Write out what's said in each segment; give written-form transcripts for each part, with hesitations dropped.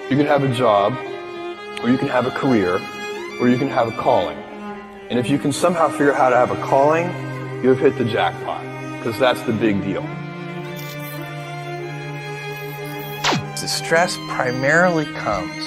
You can have a job, or you can have a career, or you can have a calling. And if you can somehow figure out how to have a calling, you've hit the jackpot, because that's the big deal. The stress primarily comes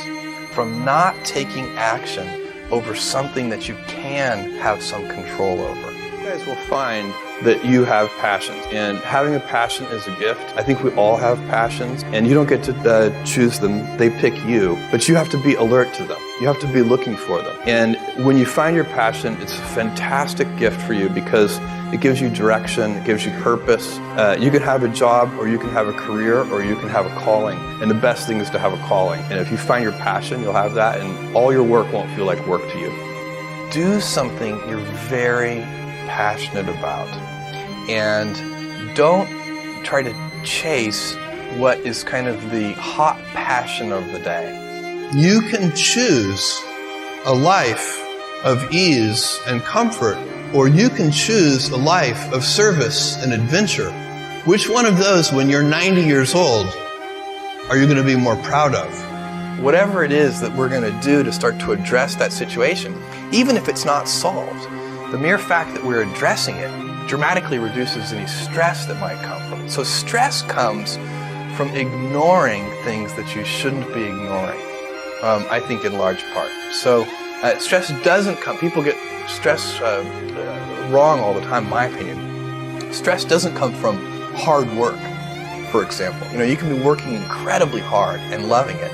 from not taking action over something that you can have some control over. You guys will find that you have passions, and having a passion is a gift. I think we all have passions, and you don't get to choose them. They pick you, but you have to be alert to them. You have to be looking for them. And when you find your passion, it's a fantastic gift for you because it gives you direction, it gives you purpose. You can have a job, or you can have a career, or you can have a calling. And the best thing is to have a calling. And if you find your passion, you'll have that, and all your work won't feel like work to you. Do something you're very passionate about, and don't try to chase what is kind of the hot passion of the day. You can choose a life of ease and comfort, or you can choose a life of service and adventure. Which one of those, when you're 90 years old, are you going to be more proud of? Whatever it is that we're going to do to start to address that situation, even if it's not solved, the mere fact that we're addressing it dramatically reduces any stress that might come from it. So stress comes from ignoring things that you shouldn't be ignoring, I think in large part. So stress doesn't come, people get stress wrong all the time, in my opinion. Stress doesn't come from hard work, for example. You know, you can be working incredibly hard and loving it.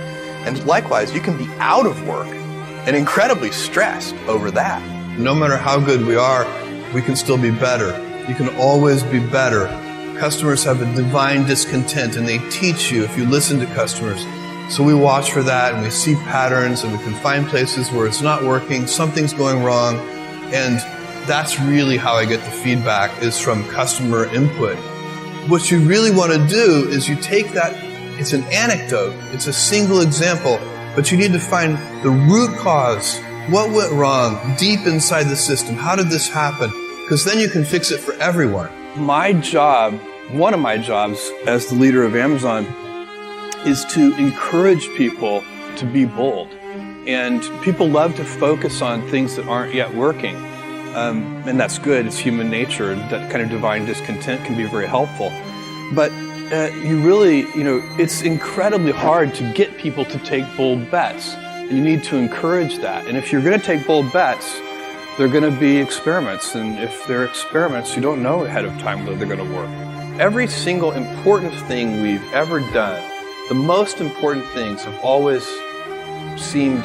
And likewise, you can be out of work and incredibly stressed over that. No matter how good we are, we can still be better. You can always be better. Customers have a divine discontent, and they teach you if you listen to customers. So we watch for that, and we see patterns, and we can find places where it's not working, something's going wrong, and that's really how I get the feedback, is from customer input. What you really want to do is you take that, it's an anecdote, it's a single example, but you need to find the root cause. What went wrong deep inside the system? How did this happen? Because then you can fix it for everyone. My job, one of my jobs as the leader of Amazon, is to encourage people to be bold. And people love to focus on things that aren't yet working. And that's good, it's human nature. That kind of divine discontent can be very helpful. But it's incredibly hard to get people to take bold bets. And you need to encourage that. And if you're going to take bold bets, they're going to be experiments. And if they're experiments, you don't know ahead of time whether they're going to work. Every single important thing we've ever done, the most important things have always seemed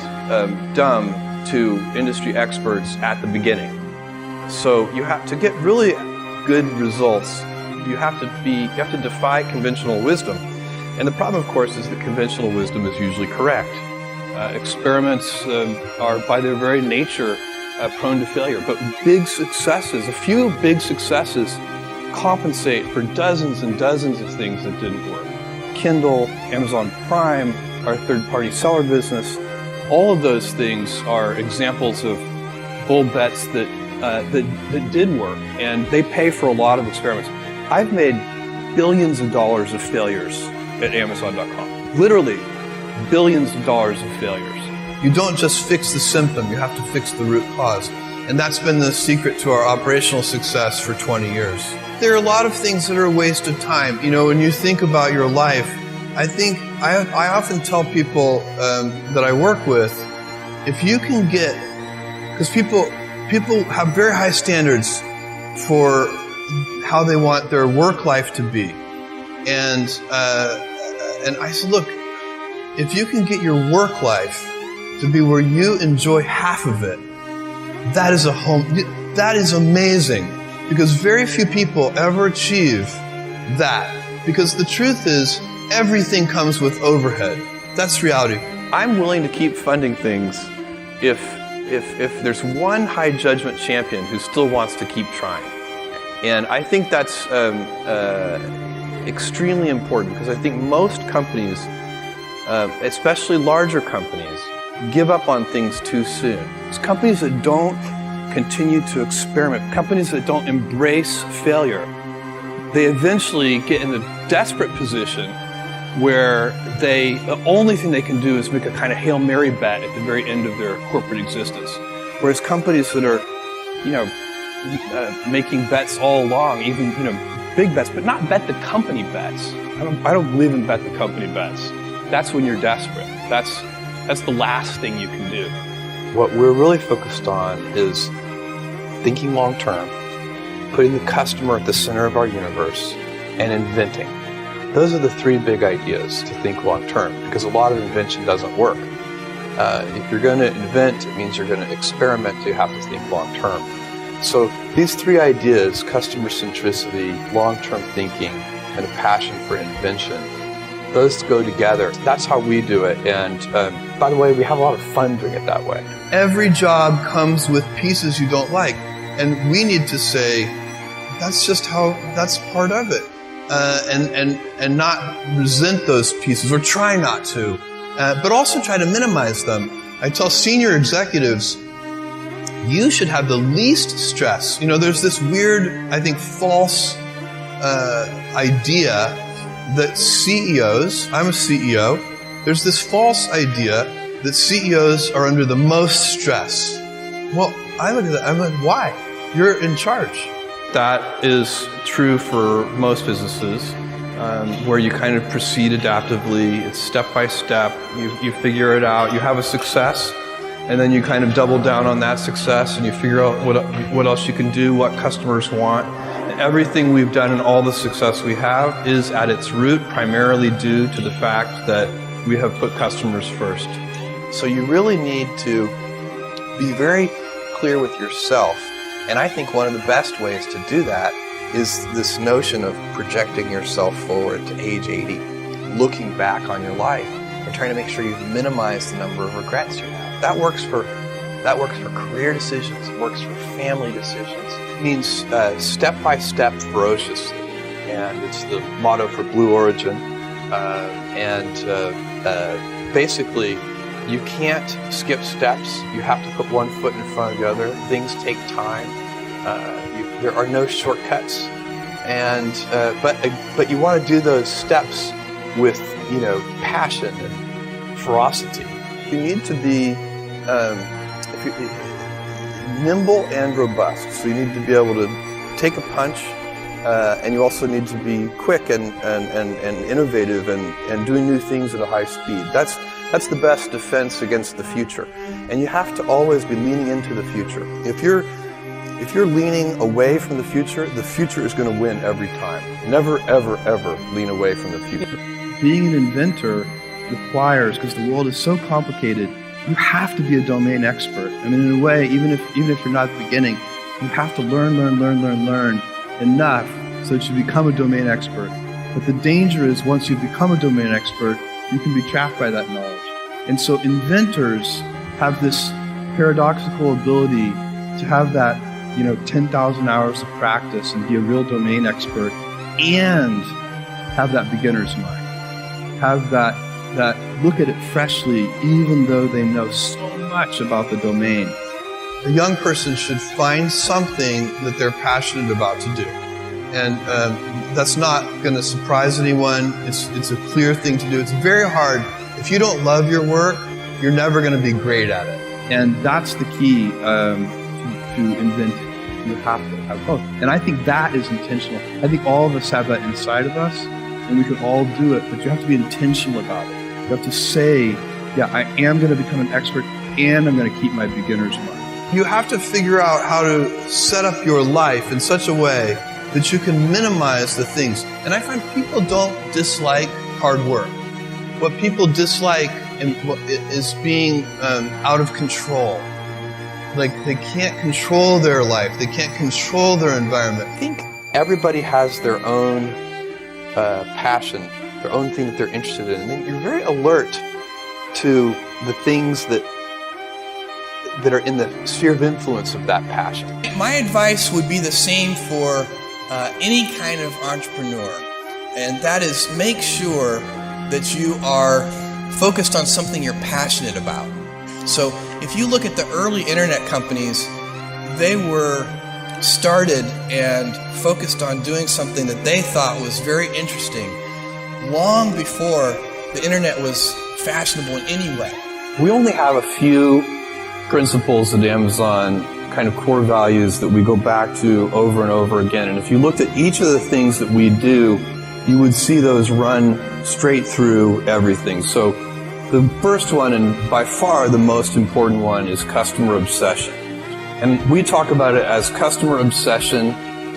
dumb to industry experts at the beginning. So you have to get really good results. You have to defy conventional wisdom. And the problem, of course, is that conventional wisdom is usually correct. Experiments are by their very nature prone to failure, but big successes, a few big successes compensate for dozens and dozens of things that didn't work. Kindle, Amazon Prime, our third-party seller business, all of those things are examples of bold bets that did work, and they pay for a lot of experiments. I've made billions of dollars of failures at Amazon.com. Literally, billions of dollars of failures. You don't just fix the symptom, you have to fix the root cause. And that's been the secret to our operational success for 20 years. There are a lot of things that are a waste of time. You know, when you think about your life, I often tell people that I work with, if you can get, because people have very high standards for how they want their work life to be. And I said, look, if you can get your work life to be where you enjoy half of it, that is amazing. Because very few people ever achieve that. Because the truth is, everything comes with overhead. That's reality. I'm willing to keep funding things if there's one high judgment champion who still wants to keep trying. And I think that's extremely important, because I think most companies, especially larger companies, give up on things too soon. It's companies that don't continue to experiment, companies that don't embrace failure, they eventually get in a desperate position where the only thing they can do is make a kind of Hail Mary bet at the very end of their corporate existence. Whereas companies that are, making bets all along, even, big bets, but not bet the company bets. I don't believe in bet the company bets. That's when you're desperate. That's the last thing you can do. What we're really focused on is thinking long term, putting the customer at the center of our universe, and inventing. Those are the three big ideas to think long term, because a lot of invention doesn't work. If you're going to invent, it means you're going to experiment, so you have to think long term. So these three ideas, customer centricity, long-term thinking, and a passion for invention, those go together. That's how we do it. And by the way, we have a lot of fun doing it that way. Every job comes with pieces you don't like. And we need to say, that's part of it. And not resent those pieces, or try not to, but also try to minimize them. I tell senior executives, you should have the least stress. There's this weird, I think, false idea that CEOs, I'm a CEO, there's this false idea that CEOs are under the most stress. Well, I look at that, I'm like, why? You're in charge. That is true for most businesses, where you kind of proceed adaptively. It's step by step. You figure it out. You have a success, and then you kind of double down on that success, and you figure out what else you can do, what customers want. And everything we've done and all the success we have is at its root primarily due to the fact that we have put customers first. So you really need to be very clear with yourself. And I think one of the best ways to do that is this notion of projecting yourself forward to age 80, looking back on your life and trying to make sure you've minimized the number of regrets you have. That works for career decisions. It works for family decisions. It means step by step ferociously, and it's the motto for Blue Origin. Basically, you can't skip steps. You have to put one foot in front of the other. Things take time. There are no shortcuts. And but you want to do those steps with passion and ferocity. You need to be nimble and robust. So you need to be able to take a punch, and you also need to be quick and innovative and doing new things at a high speed. That's the best defense against the future. And you have to always be leaning into the future. If you're leaning away from the future is going to win every time. Never, ever, ever lean away from the future. Being an inventor requires, because the world is so complicated, you have to be a domain expert. I mean, in a way, even if you're not at the beginning, you have to learn enough so that you become a domain expert. But the danger is, once you become a domain expert, you can be trapped by that knowledge. And so inventors have this paradoxical ability to have that, 10,000 hours of practice and be a real domain expert, and have that beginner's mind. Have that look at it freshly, even though they know so much about the domain. A young person should find something that they're passionate about to do. And that's not going to surprise anyone. It's a clear thing to do. It's very hard. If you don't love your work, you're never going to be great at it. And that's the key to inventing. You have to have both. And I think that is intentional. I think all of us have that inside of us, and we can all do it, but you have to be intentional about it. You have to say, yeah, I am going to become an expert, and I'm going to keep my beginner's mind. You have to figure out how to set up your life in such a way that you can minimize the things. And I find people don't dislike hard work. What people dislike is being out of control. Like, they can't control their life. They can't control their environment. I think everybody has their own passion, their own thing that they're interested in. And then you're very alert to the things that are in the sphere of influence of that passion. My advice would be the same for any kind of entrepreneur, and that is, make sure that you are focused on something you're passionate about. So if you look at the early internet companies, they were started and focused on doing something that they thought was very interesting, long before the internet was fashionable in any way. We only have a few principles at Amazon, kind of core values that we go back to over and over again. And if you looked at each of the things that we do, you would see those run straight through everything. So the first one, and by far the most important one, is customer obsession. And we talk about it as customer obsession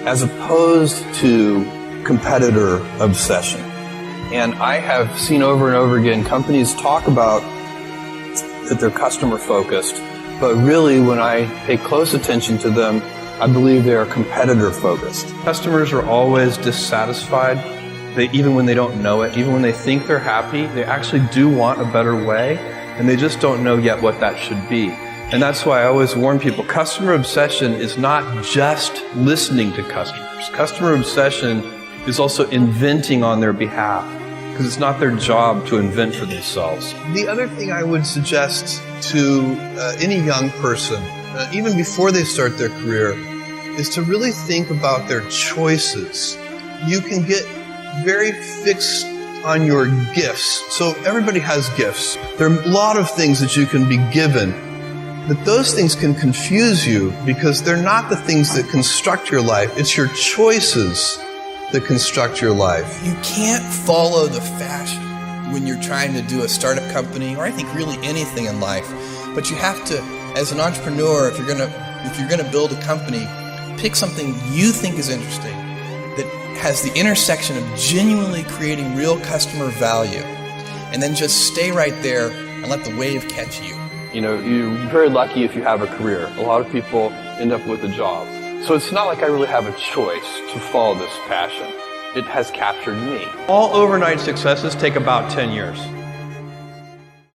as opposed to competitor obsession. And I have seen over and over again companies talk about that they're customer focused, but really when I pay close attention to them, I believe they are competitor focused. Customers are always dissatisfied. Even when they don't know it, even when they think they're happy, they actually do want a better way, and they just don't know yet what that should be. And that's why I always warn people, customer obsession is not just listening to customers. Customer obsession is also inventing on their behalf, because it's not their job to invent for themselves. The other thing I would suggest to any young person, even before they start their career, is to really think about their choices. You can get very fixed on your gifts. So everybody has gifts. There are a lot of things that you can be given, but those things can confuse you because they're not the things that construct your life. It's your choices that construct your life. You can't follow the fashion when you're trying to do a startup company, or I think really anything in life. But you have to, as an entrepreneur, if you're gonna build a company, pick something you think is interesting, that has the intersection of genuinely creating real customer value, and then just stay right there and let the wave catch you. You know, you're very lucky if you have a career. A lot of people end up with a job. So it's not like I really have a choice to follow this passion. It has captured me. All overnight successes take about 10 years.